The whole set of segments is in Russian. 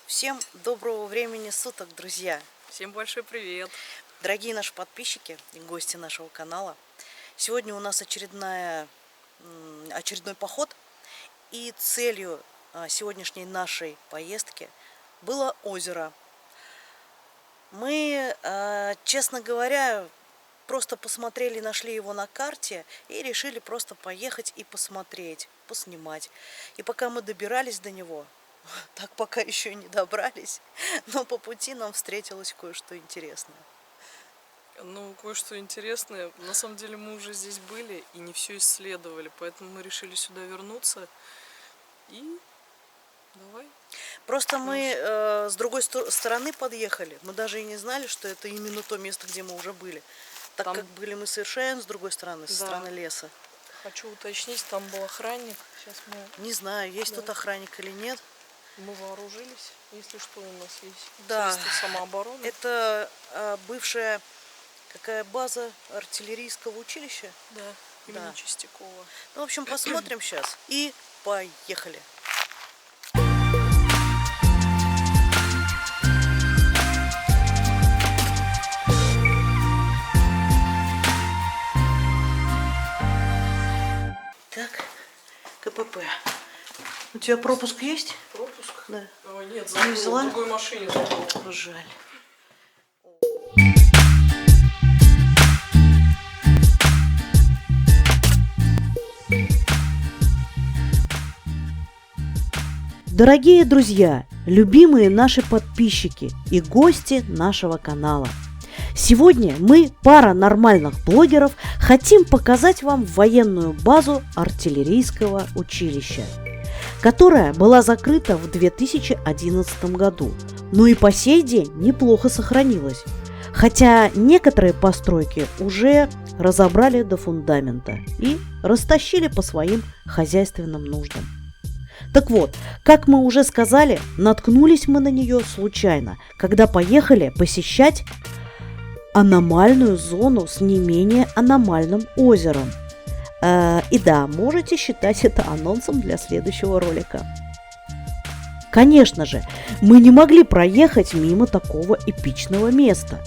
Всем доброго времени суток, друзья! Всем большой привет! Дорогие наши подписчики и гости нашего канала. Сегодня у нас очередной поход. И целью сегодняшней нашей поездки было озеро. Мы, честно говоря, просто посмотрели, нашли его на карте и решили просто поехать и посмотреть, поснимать. И пока мы добирались до него, так пока еще и не добрались, но по пути нам встретилось кое-что интересное. Ну, кое-что интересное. На самом деле мы уже здесь были и не все исследовали, поэтому мы решили сюда вернуться. И давай. Просто мы с другой стороны подъехали. Мы даже и не знали, что это именно то место, где мы уже были. Так Там... как были мы совершенно с другой стороны, со стороны леса. Хочу уточнить, там был охранник. Сейчас мы... Не знаю, есть тут охранник или нет. Мы вооружились, если что, у нас есть средства самообороны. Это бывшая какая база артиллерийского училища? Да, имени Чистякова. Ну, в общем, посмотрим сейчас и поехали. Так, КПП. У тебя пропуск есть? Пропуск? Да. Нет, забыла, взяла? в другой машине забыла. Жаль. Дорогие друзья, любимые наши подписчики и гости нашего канала. Сегодня мы, пара нормальных блогеров, хотим показать вам военную базу артиллерийского училища, которая была закрыта в 2011 году, но и по сей день неплохо сохранилась, хотя некоторые постройки уже разобрали до фундамента и растащили по своим хозяйственным нуждам. Так вот, как мы уже сказали, наткнулись мы на нее случайно, когда поехали посещать аномальную зону с не менее аномальным озером. И да, можете считать это анонсом для следующего ролика. Конечно же, мы не могли проехать мимо такого эпичного места.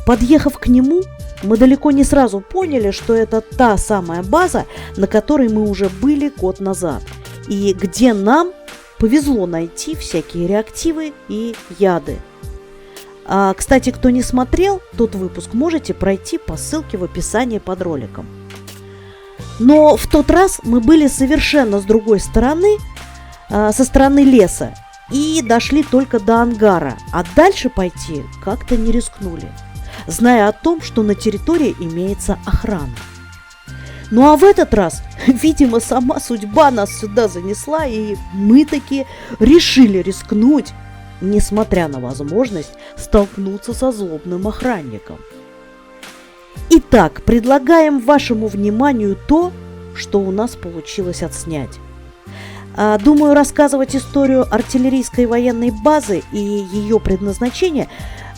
Подъехав к нему, мы далеко не сразу поняли, что это та самая база, на которой мы уже были год назад, и где нам повезло найти всякие реактивы и яды. Кстати, кто не смотрел тот выпуск, можете пройти по ссылке в описании под роликом. Но в тот раз мы были совершенно с другой стороны, со стороны леса, и дошли только до ангара, а дальше пойти как-то не рискнули, зная о том, что на территории имеется охрана. Ну а в этот раз, видимо, сама судьба нас сюда занесла, и мы таки решили рискнуть, несмотря на возможность столкнуться со злобным охранником. Итак, предлагаем вашему вниманию то, что у нас получилось отснять. Думаю, рассказывать историю артиллерийской военной базы и ее предназначения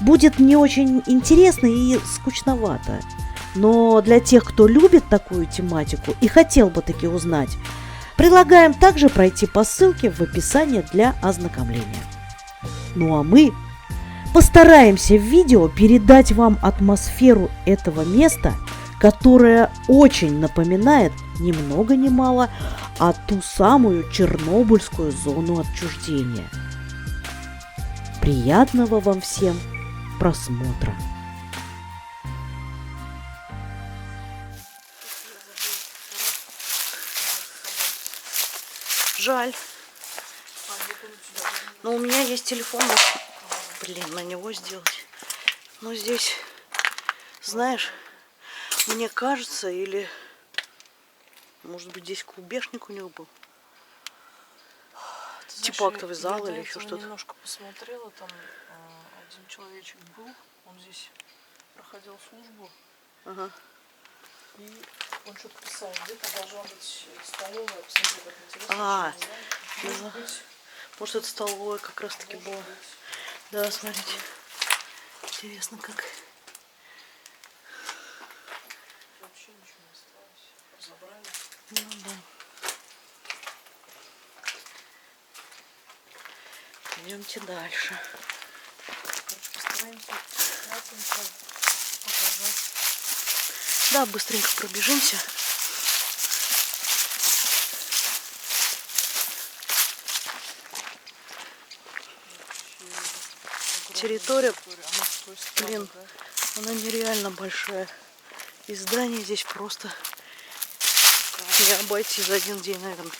будет не очень интересно и скучновато. Но для тех, кто любит такую тематику и хотел бы таки узнать, предлагаем также пройти по ссылке в описании для ознакомления. Ну а мы постараемся в видео передать вам атмосферу этого места, которая очень напоминает ни много ни мало ту самую чернобыльскую зону отчуждения. Приятного вам всем просмотра! Жаль. Но у меня есть телефон. Блин, на него сделать. Но здесь, знаешь, мне кажется, или может быть здесь клубешник у него был. Типа актовый зал или еще что-то. Я немножко посмотрела, там один человечек был, он здесь проходил службу, Ага. и он что-то писал, где-то должна быть столовая, посмотри, как интересно. А, еще не знаю. да. Может быть, Может, это столовая как раз таки была. может быть. Да, смотрите. Интересно, как. Вообще ничего не осталось. Разобрали. Ну да. Идемте дальше. Короче, постараемся кратенько показать. Да, быстренько пробежимся. Территория, Она с той стороны, блин, да? она нереально большая. И здание здесь просто не обойти за один день, наверное.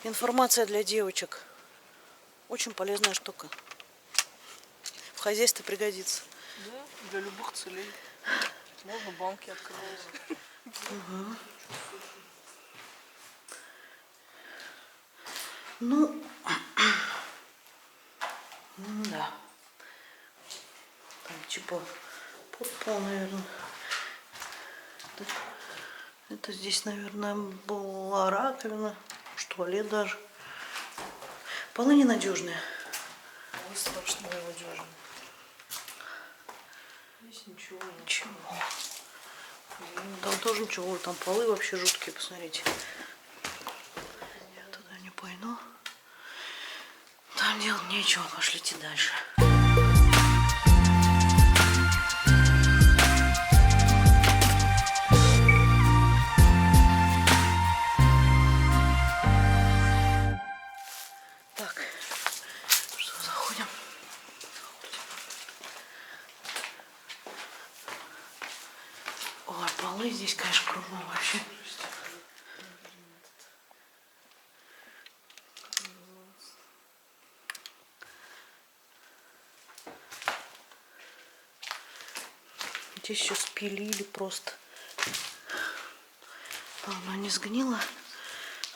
Информация для девочек. Очень полезная штука. В хозяйстве пригодится. Да, для любых целей. Можно банки открывать. Угу. Ну, да. Там типа подпол, наверное. Это здесь, наверное, была раковина, туалет даже. Полы ненадежные. Ой, страшно надежно. Здесь ничего нет. Ничего. Там тоже ничего. Там полы вообще жуткие, посмотрите. Я туда не пойду. Там делать нечего. Пошлите дальше. Так, что, заходим? Ой, полы здесь, конечно, кругом вообще. Здесь еще спилили просто. Оно не сгнило,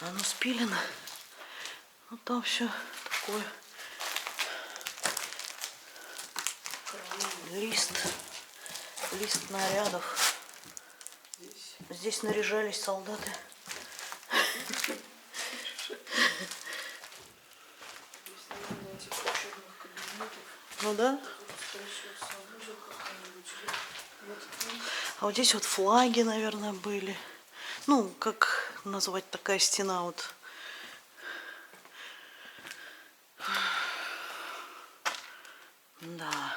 оно спилено. Ну там все такое. Лист нарядов. Здесь наряжались солдаты. Ну да. А вот здесь вот флаги, наверное, были. Ну, как назвать такая стена вот. Да.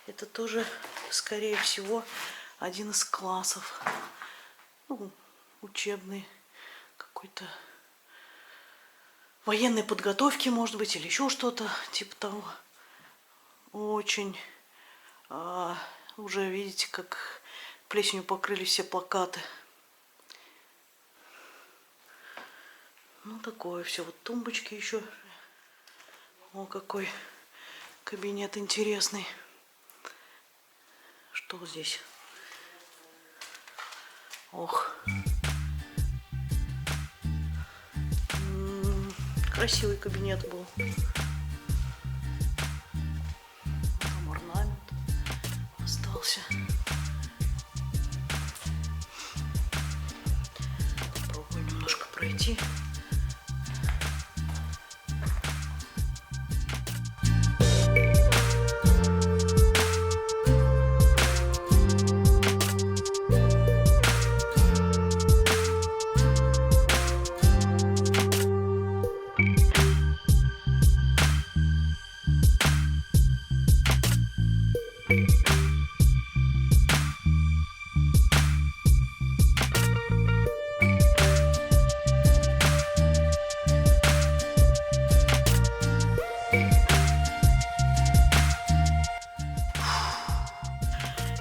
Это тоже, скорее всего, один из классов. Ну, учебный какой-то. Военной подготовки, может быть, или еще что-то типа того. Очень. Уже видите, как плесенью покрыли все плакаты. Ну, такое все. Вот тумбочки еще. О, какой кабинет интересный. Что здесь? Ох. Красивый кабинет был. Там орнамент остался. Попробую немножко пройти.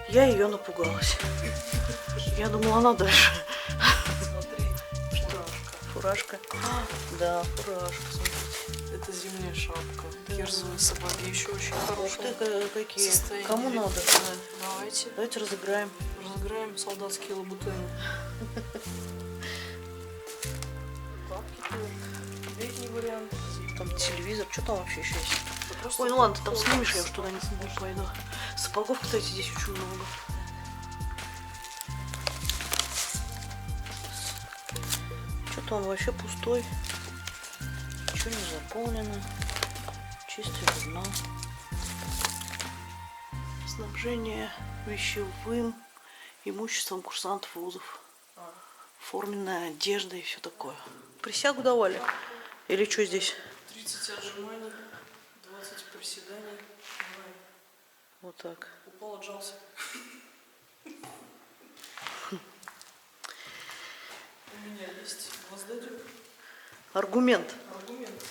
Я ее напугалась. Я думала, она дальше. Смотри, Фуражка. Да, фуражка, смотрите. это зимняя шапка. Да. Кирзовые сапоги еще очень Ух хорошие. ты, какие. Состояние. Кому надо? Давайте Давайте разыграем. разыграем солдатские лабутены. Так. Летний вариант. Там телевизор, что там вообще еще есть? Да просто Ой, ну ладно, ты там снимешь, я уж туда не пойду. Сапогов, кстати, здесь очень много. Что-то он вообще пустой. Ничего не заполнено. Чистый журнал. Снабжение вещевым имуществом курсантов вузов. Форменная одежда и все такое. Присягу давали? Или что здесь? 30 отжиманий, 20 приседаний. Вот так. Упал, отжался. У меня есть воздадёк. Аргумент. Аргумент.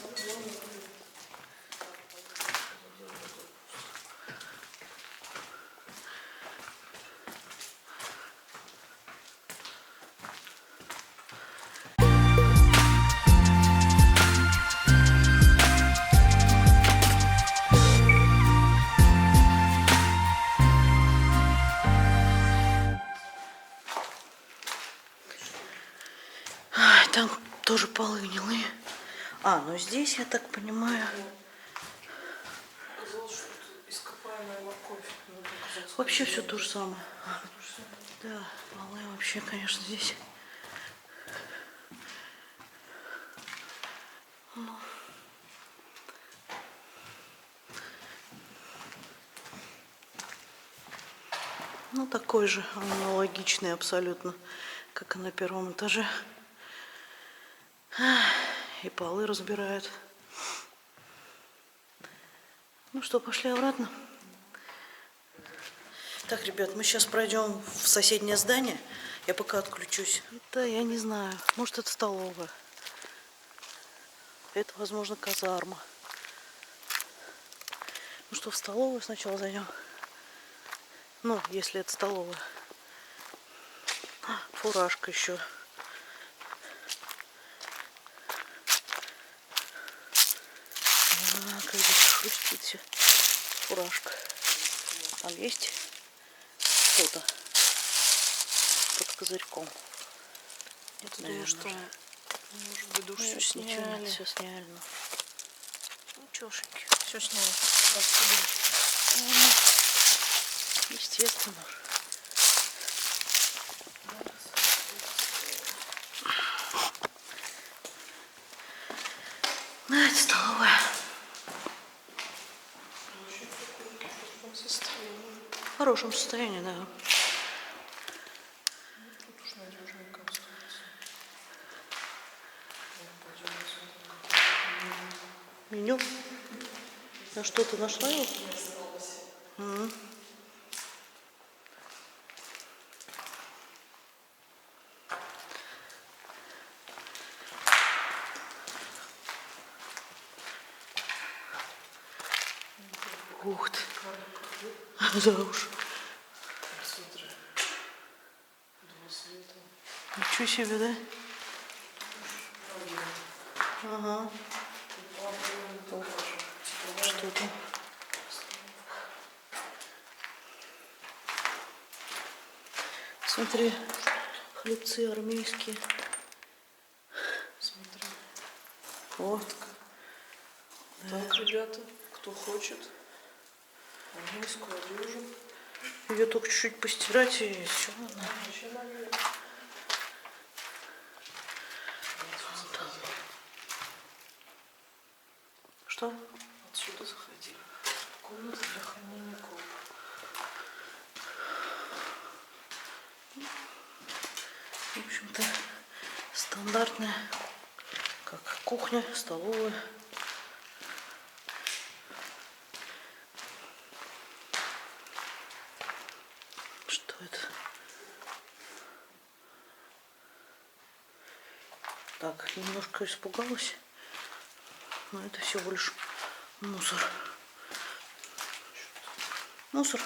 Ай, там тоже полы гнилые. А, ну здесь, я так понимаю, Оказалось, что тут ископаемая морковь. вообще все то же самое. Да, полы вообще, конечно, здесь. Ну, такой же, аналогичный абсолютно, как и на первом этаже. И полы разбирают. Ну что, пошли обратно. Так, ребят, мы сейчас пройдем в соседнее здание. Я пока отключусь. Это я не знаю. Может, это столовая. Это, возможно, казарма. Ну что, в столовую сначала зайдем. Ну, если это столовая. Фуражка еще. Как здесь хрустит все. Фуражка. Там есть что-то под козырьком. Я думаю, что может быть душ все сняли. Все сняли. Ну, чешеньки. Все сняли. Естественно. А, это столовая. В хорошем состоянии, да. Тут уж надежненько остается. Меню. На что ты нашла его? Ух ты. Да уж. Смотри. Два света. Ничего себе, да? Ага. Что там? Смотри, хлебцы армейские. Смотри. Вот. Так, ребята, кто хочет армейскую одежду. Ее только чуть-чуть постирать и все. Что? Отсюда заходили. Комната для хранения коп. В общем-то, стандартная, как кухня, столовая. Что это? Так, немножко испугалась, но это всего лишь мусор. Мусор.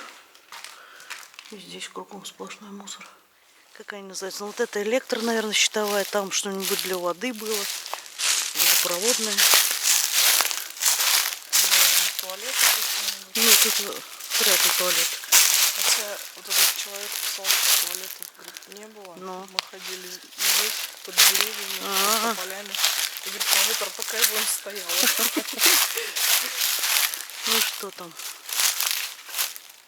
И здесь кругом сплошной мусор. Как они называются? Ну, вот это электро, наверное, щитовая. Там что-нибудь для воды было. Водопроводная. Туалет какой-нибудь. Ну, тут вряд ли туалет. Хотя вот этот человек писал, что туалетов, говорит, не было. Но. Мы ходили здесь, под деревьями, под полями. Гидрометр, пока его не стояла. Ну что там?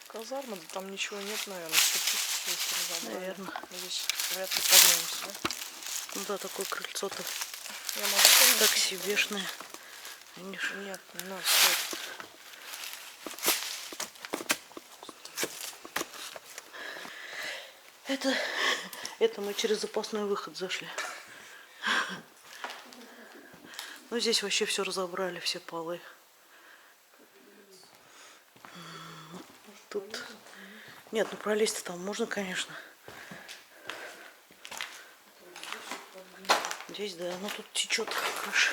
Казарма, да там ничего нет, наверное. Все чисто, если разобрали. Наверное. Здесь вряд ли поднимемся, да? Ну да, такое крыльцо-то Я могу подняться? так себешное. Видишь? Нет, не надо, стой. Это мы через запасной выход зашли. Ну здесь вообще все разобрали, все полы. Тут... Нет, ну пролезть там можно, конечно. Здесь, да, но тут течет крыша.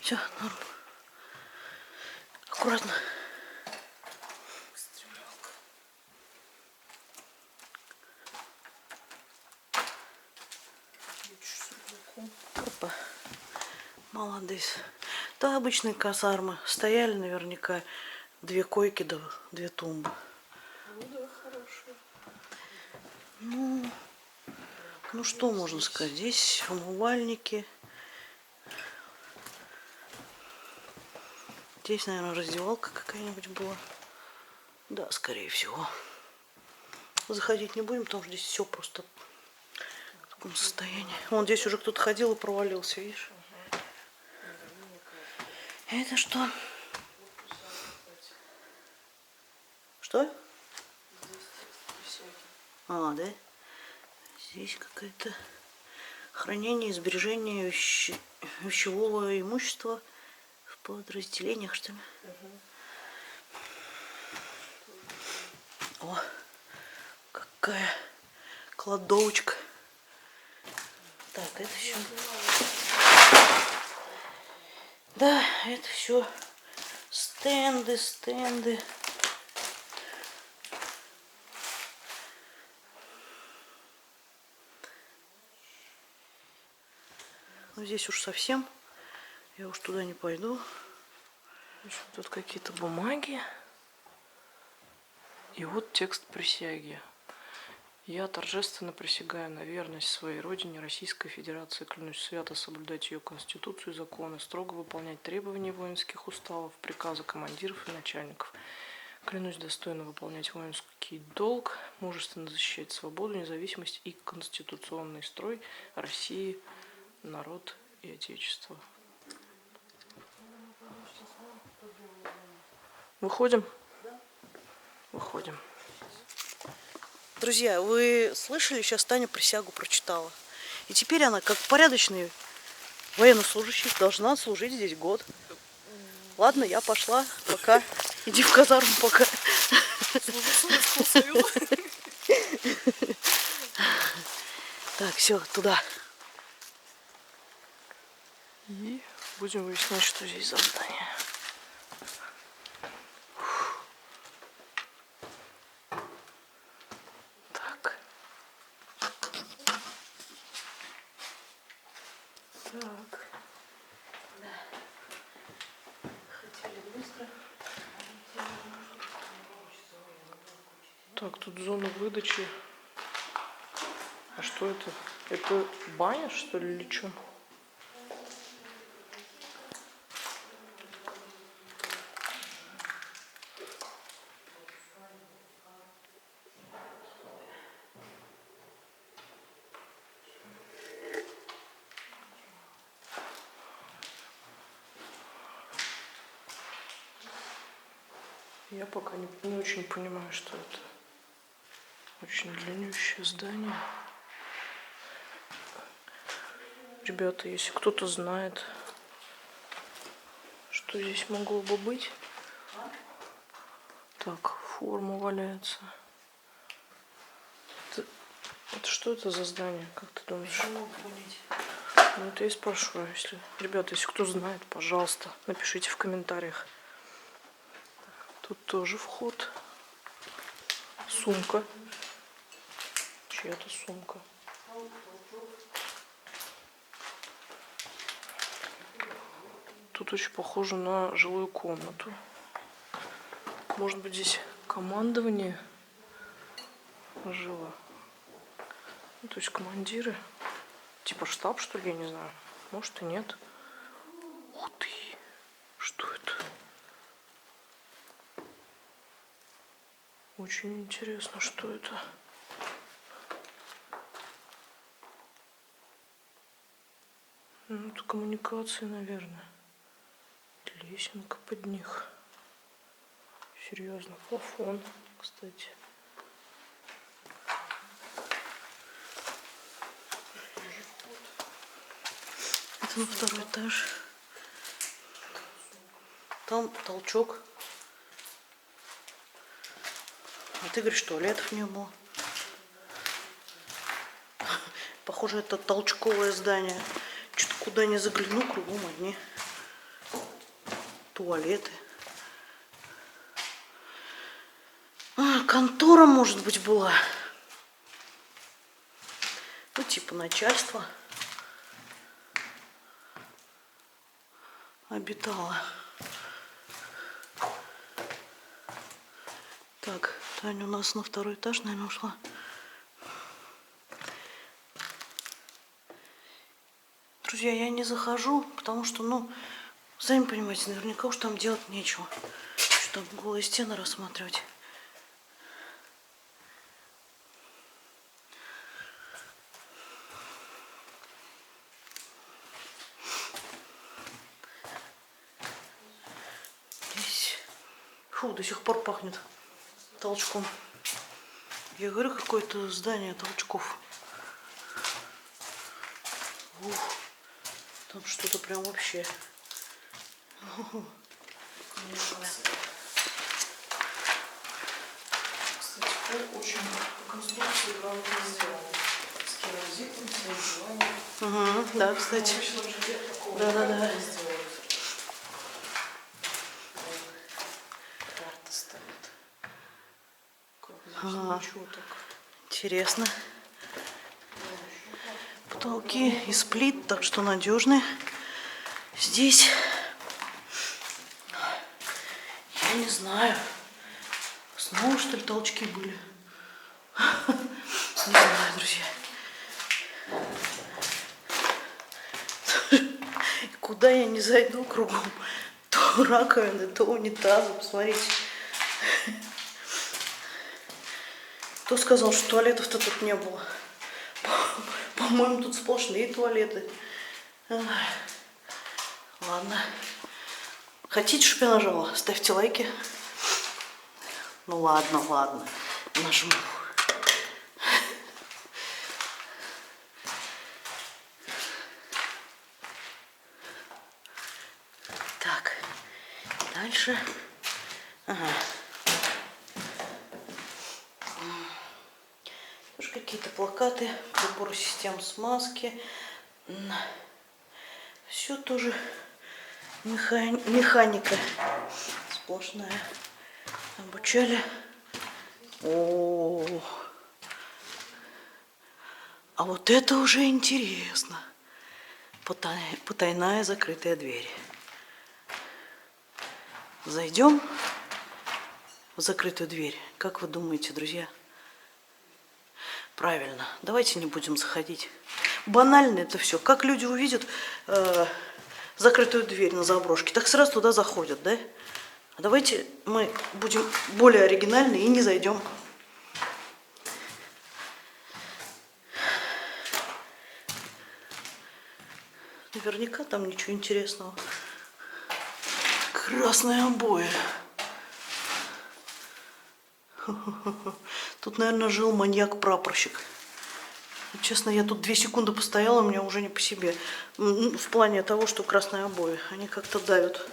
Все, норм. Аккуратно. Опа. Молодец. Да, обычные казармы. Стояли наверняка 2 койки, да 2 тумбы. Ну да, хорошо. Ну что можно сказать? Здесь умывальники. Здесь, наверное, раздевалка какая-нибудь была. Да, скорее всего. Заходить не будем, потому что здесь все просто в таком состоянии. Вон здесь уже кто-то ходил и провалился, видишь? Это что? Что? А, да? Здесь какое-то хранение и сбережение вещевого имущества в подразделениях, что ли? О, какая кладовочка. Так, это все. Да, это все стенды. Ну, здесь уж совсем. Я уж туда не пойду. Тут какие-то бумаги. И вот текст присяги. Я торжественно присягаю на верность своей родине, Российской Федерации, клянусь свято соблюдать ее конституцию и законы, строго выполнять требования воинских уставов, приказы командиров и начальников. Клянусь достойно выполнять воинский долг, мужественно защищать свободу, независимость и конституционный строй России, народ и отечество. Выходим? Выходим. Друзья, вы слышали, сейчас Таня присягу прочитала. И теперь она, как порядочный военнослужащий, должна служить здесь год. Ладно, я пошла. Пока. Иди в казарму пока. Так, все, туда. И будем выяснять, что здесь за здание. Так. Так. Так, тут зона выдачи. А что это? Это баня, что ли, или что? Я пока не очень понимаю, что это. Очень длиннющее здание. Ребята, если кто-то знает, что здесь могло бы быть. Так, форма валяется. Это что это за здание, как ты думаешь? Ну, это я спрашиваю. Ребята, если кто знает, пожалуйста, напишите в комментариях. Тут тоже вход. Сумка. Чья-то сумка. Тут очень похоже на жилую комнату. Может быть, здесь командование жило. Ну, то есть командиры, типа штаб, что ли, я не знаю. Может и нет. Ух ты, что это? Очень интересно, что это. Ну, это коммуникации, наверное. Лесенка под них. Серьезно, плафон, кстати. Это на второй этаж. Там толчок. А ты говоришь, туалетов не было. Похоже, это толчковое здание. Что-то куда ни загляну, кругом одни туалеты. А, контора, может быть, была. Ну, типа начальство обитало. Так, Таня у нас на второй этаж, наверное, ушла. Друзья, я не захожу, потому что, ну, сами понимаете, наверняка уж там делать нечего. Что там голые стены рассматривать. Здесь, фу, до сих пор пахнет толчком. Я говорю, какое-то здание толчков. Ух, там что-то прям вообще. Кстати, пол очень по конструкции грамотно сделан. С керамзитом, с желанием. Угу, да, кстати. Да. Карта стоит. Ага. Ничего так. Интересно. Потолки из плит, так что надежные. Здесь, я не знаю, снова что ли толчки были? Не знаю, друзья. Куда я не зайду кругом, то раковины, то унитазы, посмотрите. Кто сказал, что туалетов-то тут не было? По-моему, тут сплошные туалеты. Ладно. Хотите, чтобы я нажала? Ставьте лайки. Ну ладно. Нажму. Так. Дальше. Ага. Тоже какие-то плакаты, прибор систем смазки. Все тоже механика сплошная. Обучали. О, а вот это уже интересно. Потайная закрытая дверь. Зайдем в закрытую дверь. Как вы думаете, друзья? Правильно. Давайте не будем заходить. Банально это все. Как люди увидят закрытую дверь на заброшке, так сразу туда заходят, да? А давайте мы будем более оригинальны и не зайдем. Наверняка там ничего интересного. Красные обои. Тут, наверное, жил маньяк-прапорщик. Честно, я тут 2 секунды постояла, у меня уже не по себе. В плане того, что красные обои, они как-то давят.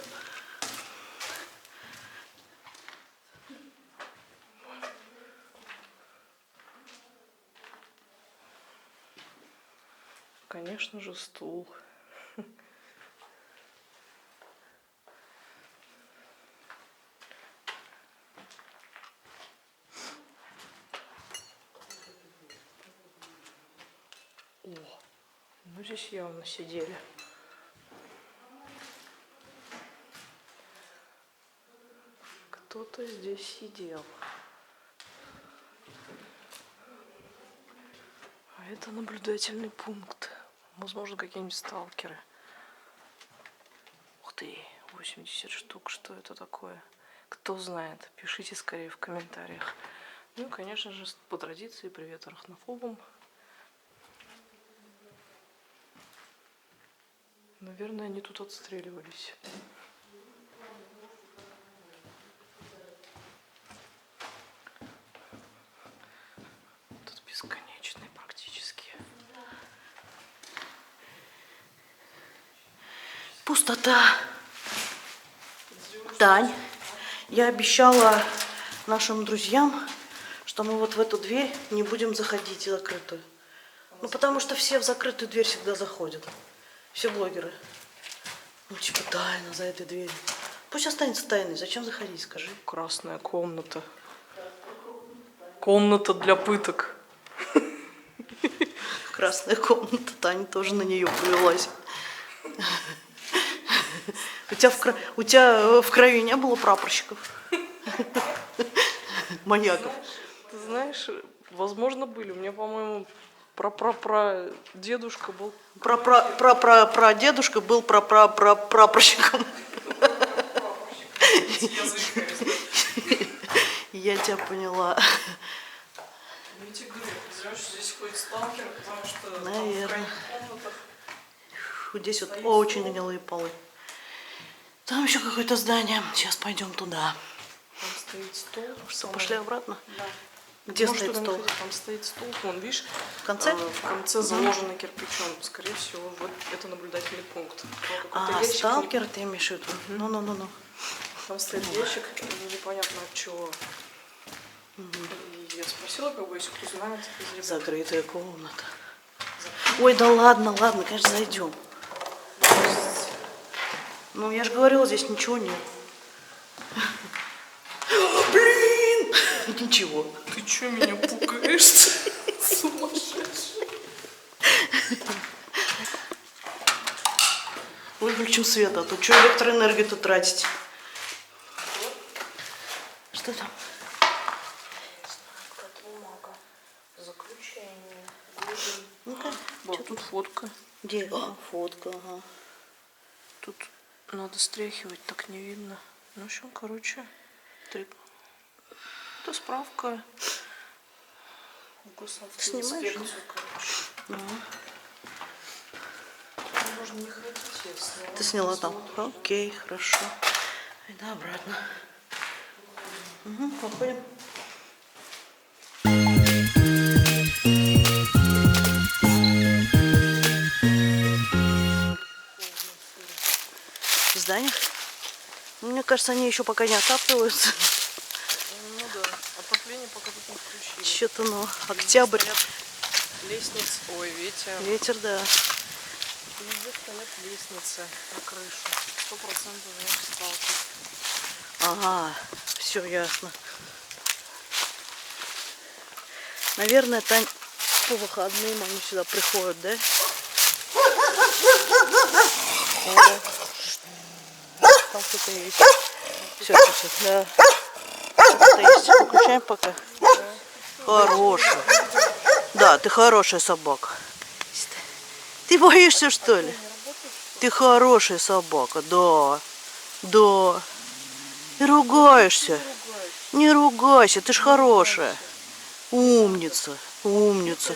Конечно же, стул. О, ну здесь явно сидели. Кто-то здесь сидел. Это наблюдательный пункт. Возможно, какие-нибудь сталкеры. Ух ты, 80 штук. Что это такое? Кто знает? Пишите скорее в комментариях. Ну и, конечно же, по традиции, привет арахнофобам. Наверное, они тут отстреливались. Тут бесконечный практически. Пустота. Тань, я обещала нашим друзьям, что мы вот в эту дверь не будем заходить закрытую. Ну, потому что все в закрытую дверь всегда заходят. Все блогеры. Ну, типа тайна за этой дверью. Пусть останется тайной. Зачем заходить, скажи? Красная комната. Комната для пыток. Красная комната. Таня тоже на нее повелась. У тебя в крови не было прапорщиков? Маньяков? Ты знаешь, возможно, были. У меня, по-моему, дедушка был. Дедушка был прапорщиком. Я тебя поняла. Видите, говорю, зря, что здесь ходит сталкер, потому что наверное. В крайних комнатах здесь вот очень гнилые полы. Там еще какое-то здание. Сейчас пойдем туда. Там стоит стол. Что, пошли обратно? Да. Где Может, стоит стол? там стоит стол. Вон, видишь? В конце? В конце заложено кирпичом. Скорее всего, вот это наблюдательный пункт. Сталкер ты имеешь в виду? Ну. Там стоит ящик, непонятно от чего. И я спросила, как бы, если кто знает. Закрытая комната. Ой, да ладно, конечно, зайдем. Ну, я же говорила, здесь ничего нет. Блин! Ничего. Ты что меня пугаешь? Сумасшедший. Выключим свет, а то что электроэнергию-то тратить? Что там? Бумага. Заключение. Ну-ка. Вот тут фотка. Где? Фотка, ага. Тут надо стряхивать, так не видно. Ну, в общем, короче, это справка. Снимаешь? Можно не ходить, я сняла. Ты сняла там? Окей, хорошо. Иди обратно. Угу, подходим. Здания. Мне кажется, они еще пока не отапливаются. Ну да, отопление пока тут не включили. Что-то, ну, октябрь. Лестница, ой, ветер. Ветер, да. Везде стоят лестницы на крышу. 100% значит сталкер. Ага, все ясно. Наверное, Тань, по выходным они сюда приходят, да? Там кто-то есть. Все, да. Кто-то есть. Выключаем пока. Хорошая. Да, ты хорошая собака. Ты боишься, что ли? Ты хорошая собака, да. Да. Ты ругаешься. Не ругайся, ты ж хорошая. Умница, умница.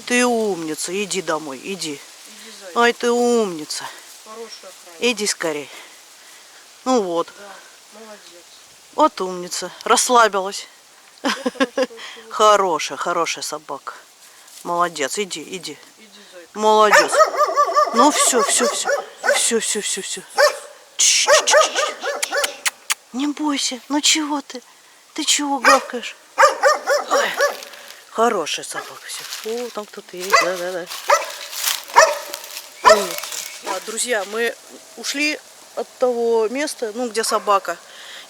Ты умница. Иди домой, иди. Ай, ты умница. Иди скорей. Ну вот. Вот умница. Расслабилась. Хорошая собака. Молодец. Иди. Молодец. Ну все. Не бойся. Ну чего ты? Ты чего гавкаешь? Ой. Хорошая собака. Все. О, там кто-то есть. Да. Друзья, мы ушли от того места, ну, где собака.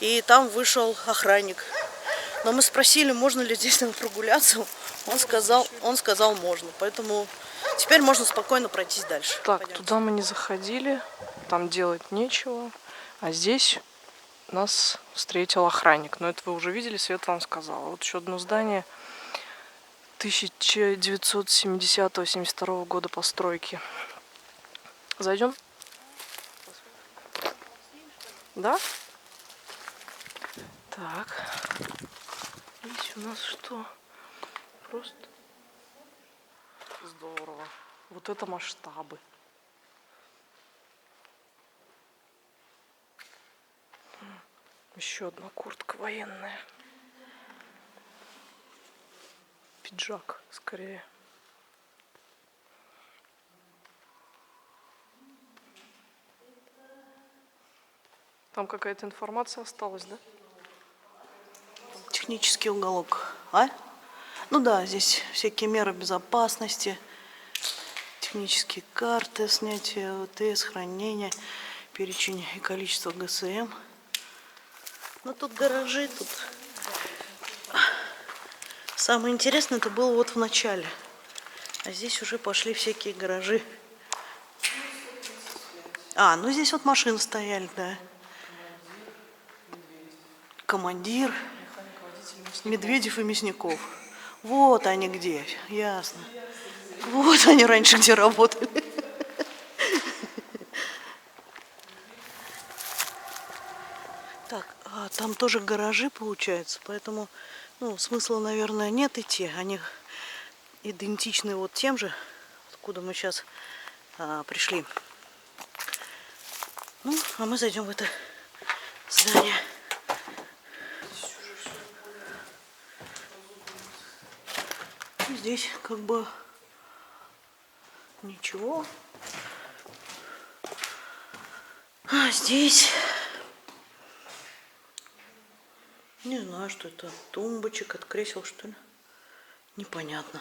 И там вышел охранник. Но мы спросили, можно ли здесь нам прогуляться. Он сказал можно. Поэтому теперь можно спокойно пройтись дальше. Так, пойдемте. туда мы не заходили. Там делать нечего. А здесь нас встретил охранник. Но это вы уже видели, Света вам сказала. Вот еще одно здание. 1970-72 года постройки. Зайдем? Да? Так. Здесь у нас что? Просто здорово. Вот это масштабы. Еще одна куртка военная. Пиджак, скорее. Там какая-то информация осталась, да? Технический уголок, а? Ну да, здесь всякие меры безопасности, технические карты, снятие ОТС, хранение, перечень и количество ГСМ. Но тут гаражи, тут... Самое интересное это было вот в начале. А здесь уже пошли всякие гаражи. А, ну здесь вот машины стояли, да. Командир, Медведев и Мясников. Вот они где, ясно. Вот они раньше где работали. Так, а там тоже гаражи получается, поэтому, ну, смысла, наверное, нет идти. Они идентичны вот тем же, откуда мы сейчас пришли. Ну, а мы зайдем в это здание. Здесь как бы ничего. А здесь не знаю, что это. Тумбочек от кресел, что ли? Непонятно.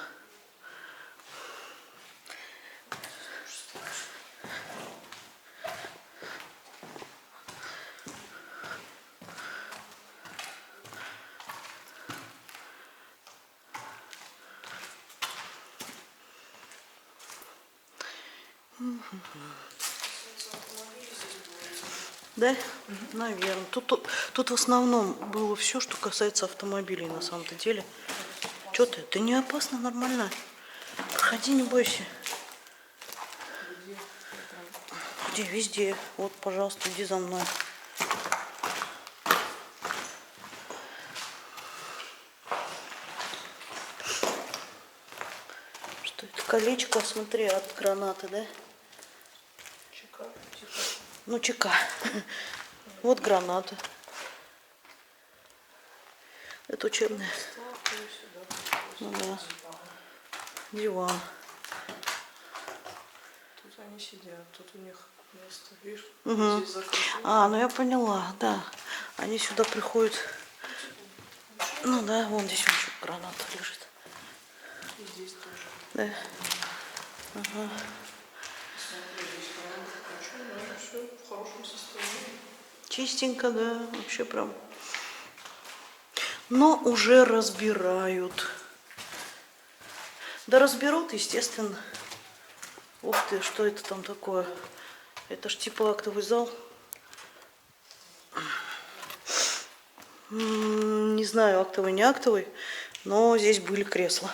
Да? Наверное. Тут в основном было все, что касается автомобилей на самом-то деле. Что ты? Это не опасно, нормально. Проходи, не бойся. Где? Везде. Вот, пожалуйста, иди за мной. Что это? Колечко, смотри, от гранаты, да? Ну, ЧК. Вот граната. Это учебная. Ну да. Диван. Тут они сидят, тут у них место, видишь? Угу. Здесь закрыто. А, ну я поняла, да. Они сюда приходят. Ну да, вон здесь еще граната лежит. И здесь тоже. Да. Ага. Все в хорошем состоянии. Чистенько, да, вообще прям. Но уже разбирают. Да разберут, естественно. Ух ты, что это там такое? Это ж типа актовый зал. Не знаю, актовый, не актовый, но здесь были кресла.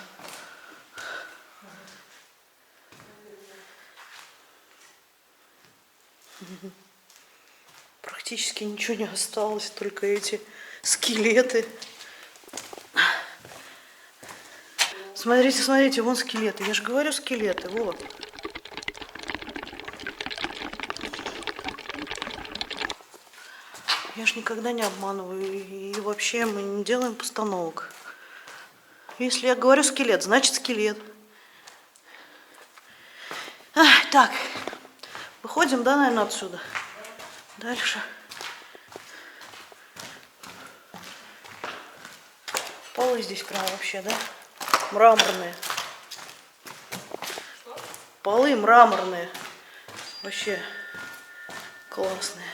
Практически ничего не осталось, только эти скелеты. Смотрите, смотрите, вон скелеты. Я же говорю, скелеты, вот. Я ж никогда не обманываю. И вообще мы не делаем постановок. Если я говорю скелет, значит скелет. Так, выходим, да, наверное, отсюда. Дальше. Полы здесь прям вообще, да? Мраморные. Полы мраморные. Вообще классные.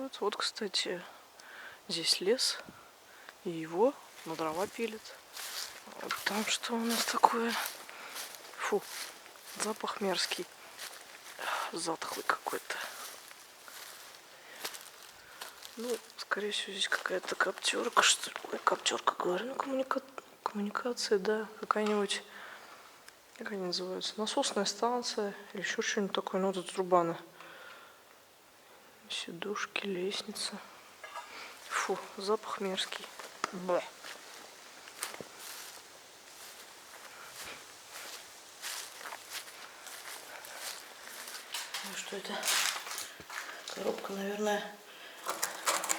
делают. Вот, кстати, здесь лес, и его на дрова пилят. Вот там что у нас такое? Фу, запах мерзкий, затхлый какой-то. Ну, скорее всего, здесь какая-то коптерка, что ли. Ой, коптерка, говорю, ну, коммуникация, да, какая-нибудь, как они называются, насосная станция или еще что-нибудь такое. Ну, тут труба, сидушки, лестница. Фу, запах мерзкий. Бэ. Ну что это? Коробка, наверное.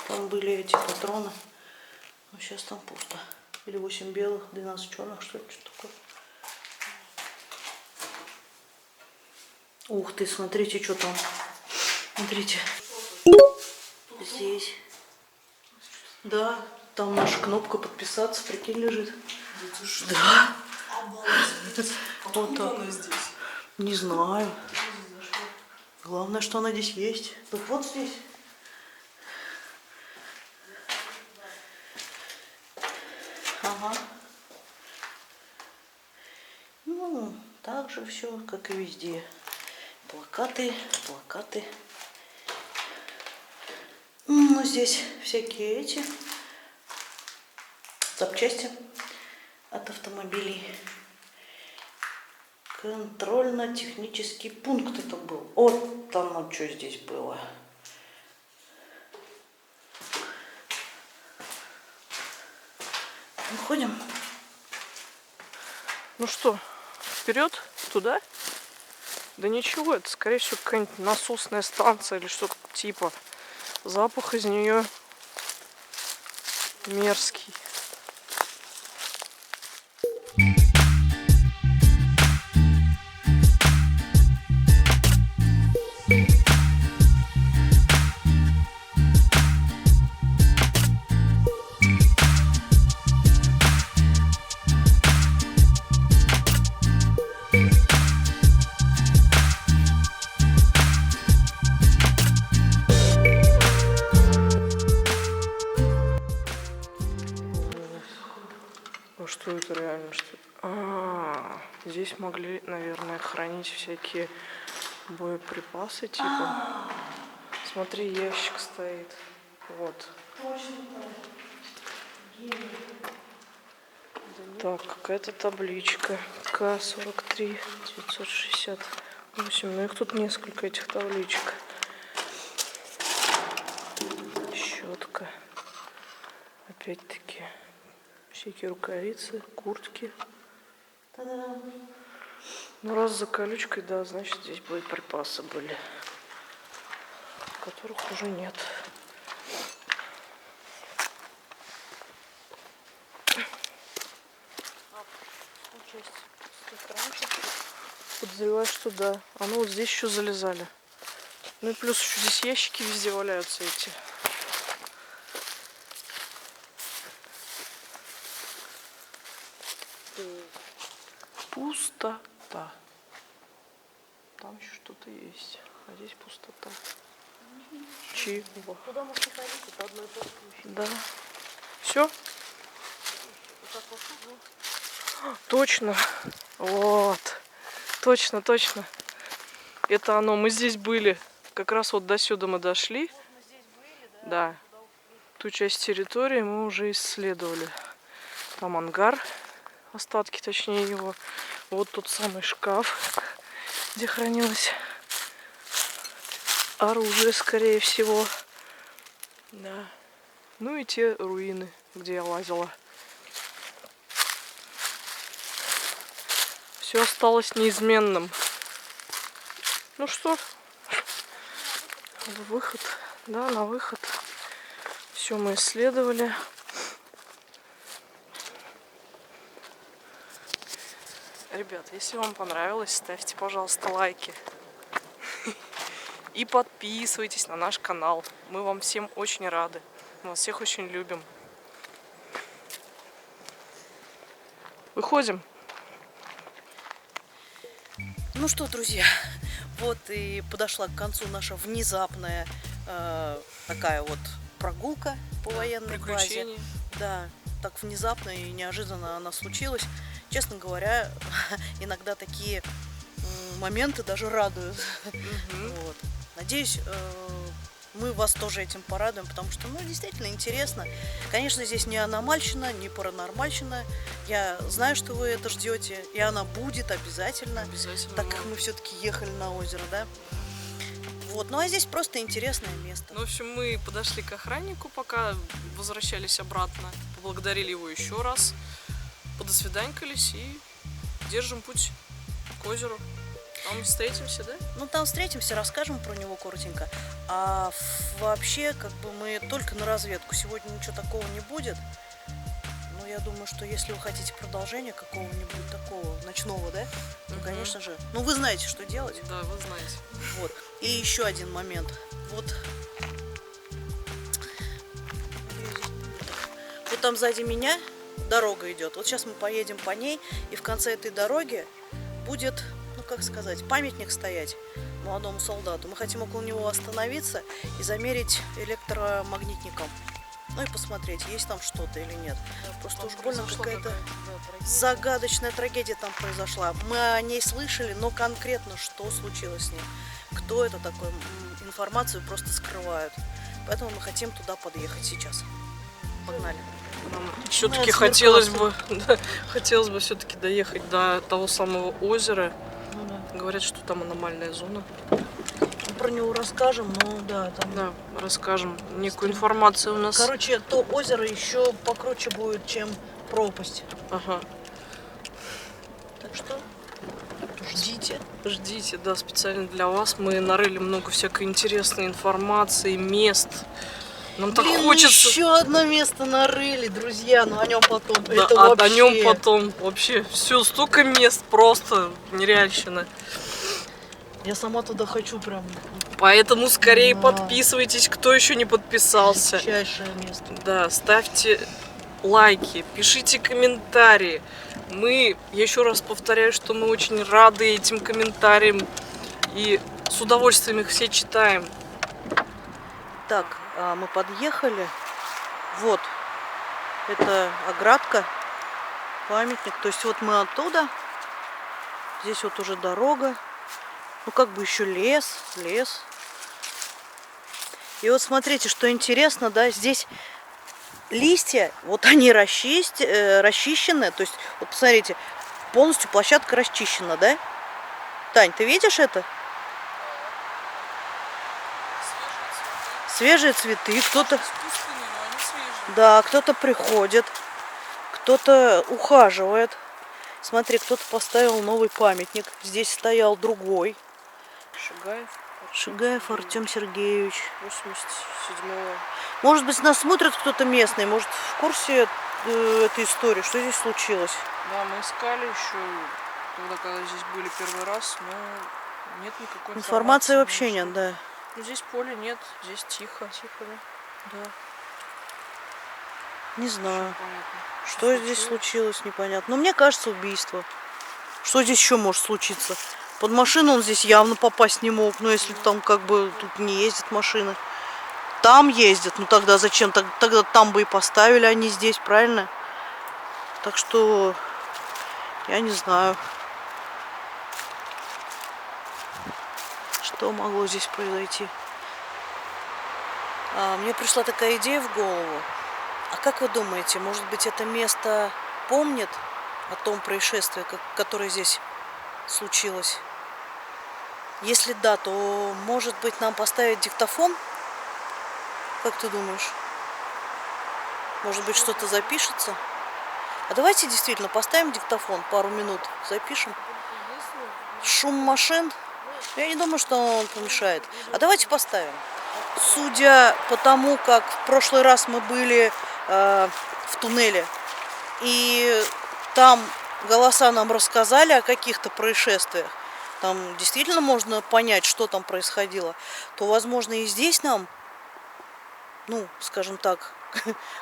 Там были эти патроны. Но сейчас там пусто. Или 8 белых, 12 черных, что ли, что такое. Ух ты, смотрите, что там. Смотрите. Здесь. Да, там наша кнопка подписаться, прикинь, лежит. Да. Вот так. Не знаю. Главное, что она здесь есть. Так вот здесь. Ага. Ну, так же все, как и везде. Плакаты, плакаты. Ну, здесь всякие эти запчасти от автомобилей. Контрольно-технический пункт это был. Вот там, что здесь было. Выходим. Ну что, вперед, туда? Да ничего, это скорее всего какая-нибудь насосная станция или что-то типа. Запах из нее мерзкий. А что это реально? Что? Здесь могли, наверное, хранить всякие боеприпасы, типа. Смотри, ящик стоит. Вот. Так, какая-то табличка. К-43 968. Ну их тут несколько, этих табличек. Щетка. Опять-таки. Всякие рукавицы, куртки. Та-дам. Ну, раз за колючкой, да, значит, здесь боеприпасы были, которых уже нет. Подозреваю, что да. А ну вот здесь еще залезали. Ну и плюс еще здесь ящики везде валяются эти. Пустота. Там еще что-то есть. А здесь пустота. Чего? Куда можно ходить? Это одно и то же. Да. Все? Точно. Вот. Точно, точно. Это оно. Мы здесь были. Как раз вот до сюда мы дошли. Да. Ту часть территории мы уже исследовали. Там ангар. Остатки, точнее, его. Вот тот самый шкаф, где хранилось оружие, скорее всего. Да. Ну и те руины, где я лазила. Все осталось неизменным. Ну что, выход, да, на выход. Все мы исследовали. Ребят, если вам понравилось, ставьте, пожалуйста, лайки. И подписывайтесь на наш канал. Мы вам всем очень рады. Мы вас всех очень любим. Выходим. Ну что, друзья, вот и подошла к концу наша внезапная такая вот прогулка по военной базе. Приключения. Да, так внезапно и неожиданно она случилась. Честно говоря, иногда такие моменты даже радуют. Вот. Надеюсь, мы вас тоже этим порадуем, потому что, ну, действительно интересно. Конечно, здесь не аномальщина, не паранормальщина. Я знаю, что вы это ждете, и она будет обязательно, Обязательно. так как мы все-таки ехали на озеро, да. Вот, ну а здесь просто интересное место. Ну, в общем, мы подошли к охраннику, пока возвращались обратно, поблагодарили его еще раз, подосвиданькались и держим путь к озеру. Там встретимся, да? Ну, там встретимся, расскажем про него коротенько. А вообще, как бы мы только на разведку. Сегодня ничего такого не будет. Но я думаю, что если вы хотите продолжения какого-нибудь такого ночного, да, то, конечно же, ну, вы знаете, что делать. Да, вы знаете. Вот. И еще один момент. Вот там сзади меня дорога идет. Вот сейчас мы поедем по ней, и в конце этой дороги будет, ну как сказать, памятник стоять молодому солдату. Мы хотим около него остановиться и замерить электромагнитником. Ну и посмотреть, есть там что-то или нет. Просто уж больно какая-то загадочная трагедия там произошла. Мы о ней слышали, но конкретно что случилось с ней, кто это такой, информацию просто скрывают. Поэтому мы хотим туда подъехать сейчас. Погнали. Нам все-таки хотелось бы все-таки доехать до того самого озера. Ну, да. Говорят, что там аномальная зона. Про него расскажем, но да, там. Да, расскажем некую информацию у нас. Короче, то озеро еще покруче будет, чем пропасть. Ага. Так что ждите. Ждите, да, специально для вас мы нарыли много всякой интересной информации, мест. Нам так хочется. Еще одно место нарыли, друзья, но о нем потом. Да, Это а вообще... о нем потом вообще все, столько мест, просто нереальщина. Я сама туда хочу прям. Поэтому скорее Да. подписывайтесь, кто еще не подписался. Ярчайшее место. Да, ставьте лайки, пишите комментарии. Я еще раз повторяю, что мы очень рады этим комментариям и с удовольствием их все читаем. Так, мы подъехали. Вот, это оградка, памятник. То есть вот мы оттуда. Здесь вот уже дорога. Ну, как бы еще лес. И вот смотрите, что интересно, да, здесь листья, вот они расчищены. То есть, вот посмотрите, полностью площадка расчищена, да? Тань, ты видишь это? Свежие цветы, кто-то... Да, кто-то приходит, кто-то ухаживает. Смотри, кто-то поставил новый памятник. Здесь стоял другой. Шигаев Артем Сергеевич. 87-го. Может быть, нас смотрит кто-то местный, может, в курсе этой истории, что здесь случилось. Да, мы искали еще когда здесь были первый раз, но нет никакой Информации вообще нет, да. Ну, здесь поля нет, здесь тихо. Тихо, да? Да. Не знаю, Понятно. что здесь случилось, непонятно. Но мне кажется, убийство. Что здесь еще может случиться? Под машину он здесь явно попасть не мог, но если там как бы тут не ездят машины. Там ездят, ну тогда зачем? Тогда там бы и поставили они здесь, правильно? Так что я не знаю, что могло здесь произойти. Мне пришла такая идея в голову. А как вы думаете, может быть, это место помнит о том происшествии, которое здесь случилось? Если да, то, может быть, нам поставить диктофон? Как ты думаешь? Может быть, что-то запишется? А давайте действительно поставим диктофон, пару минут запишем. Шум машин? Я не думаю, что он помешает. А давайте поставим. Судя по тому, как в прошлый раз мы были в туннеле, и там голоса нам рассказали о каких-то происшествиях, там действительно можно понять, что там происходило, то, возможно, и здесь нам, ну, скажем так,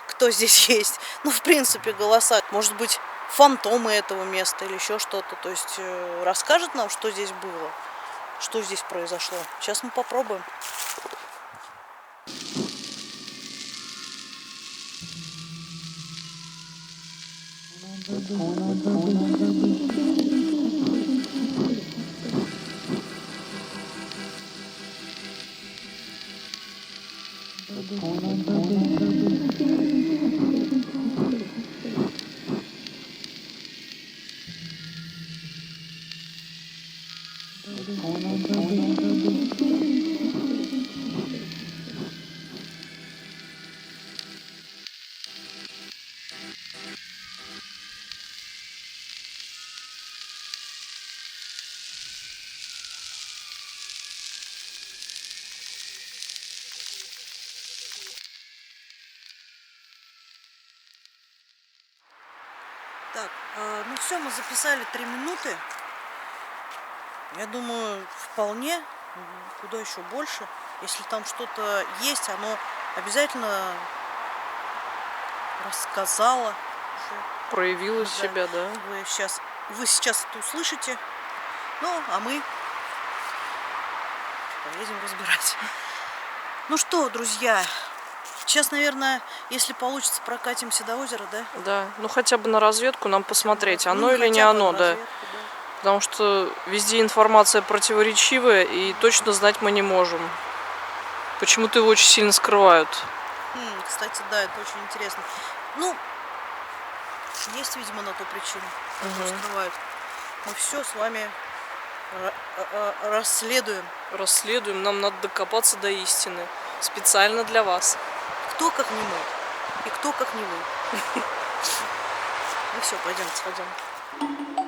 кто здесь есть, ну, в принципе, голоса, может быть, фантомы этого места или еще что-то, то есть расскажет нам, что здесь было, что здесь произошло. Сейчас мы попробуем. Так, ну все, мы записали 3 минуты. Я думаю, вполне, куда еще больше. Если там что-то есть, оно обязательно рассказала уже. Проявила Да. себя, да? Вы сейчас это услышите. Ну, а мы поедем разбирать. Ну что, друзья, сейчас, наверное, если получится, прокатимся до озера, да? Да, ну хотя бы на разведку нам посмотреть, Ну, оно или не хотя бы оно, на да. разведку, да. Потому что везде информация противоречивая, и точно знать мы не можем. Почему-то его очень сильно скрывают. Кстати, да, это очень интересно. Ну, есть, видимо, на то причина, что скрывают. Мы все с вами расследуем. Расследуем, нам надо докопаться до истины. Специально для вас. Кто как не мы, и кто как не вы. Ну все, пойдемте.